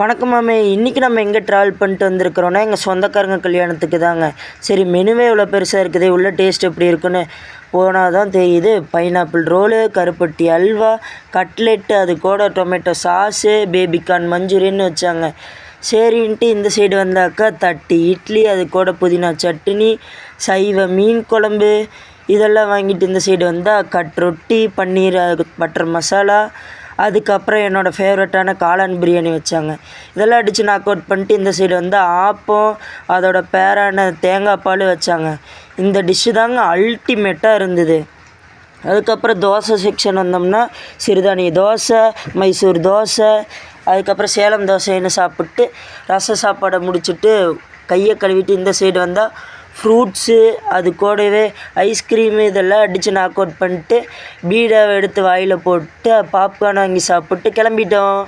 வணக்கம் மாமே. இன்றைக்கி நம்ம எங்கே ட்ராவல் பண்ணிட்டு வந்திருக்கிறோன்னா எங்கள் சொந்தக்காரங்க கல்யாணத்துக்கு தாங்க. சரி, மெனுவே இவ்வளோ பெருசாக இருக்குது, உள்ள டேஸ்ட் எப்படி இருக்குன்னு போனால் தான் தெரியுது. பைனாப்பிள் ரோலு, கருப்பட்டி அல்வா, கட்லெட்டு, அது கூட டொமேட்டோ சாஸு, பேபிகார்ன் மஞ்சூரியன்னு வச்சாங்க. சரின்ட்டு இந்த சைடு வந்தாக்கா தட்டு இட்லி, அது கூட புதினா சட்னி, சைவ மீன் குழம்பு இதெல்லாம் வாங்கிட்டு இந்த சைடு வந்தால் கட் ரொட்டி, பன்னீர் பட்டர் மசாலா, அதுக்கப்புறம் என்னோடய ஃபேவரட்டான காளான் பிரியாணி வச்சாங்க. இதெல்லாம் அடித்து நாக் அவுட் பண்ணிட்டு இந்த சைடு வந்து ஆப்பம், அதோட பேரான தேங்காய் பால் வச்சாங்க. இந்த டிஷ்ஷு தாங்க அல்டிமேட்டாக இருந்தது. அதுக்கப்புறம் தோசை செக்ஷன் வந்தோம்னா சிறுதானிய தோசை, மைசூர் தோசை, அதுக்கப்புறம் சேலம் தோசைன்னு சாப்பிட்டு ரச சாப்பாடை முடிச்சுட்டு கையை கழுவிட்டு இந்த சைடு வந்தால் ஃப்ரூட்ஸு, அது கூடவே ஐஸ்கிரீமு இதெல்லாம் அடித்து நாக் அவுட் பண்ணிட்டு பீடாவை எடுத்து வாயில் போட்டு பாப்கார்ன் வாங்கி சாப்பிட்டு கிளம்பிட்டோம்.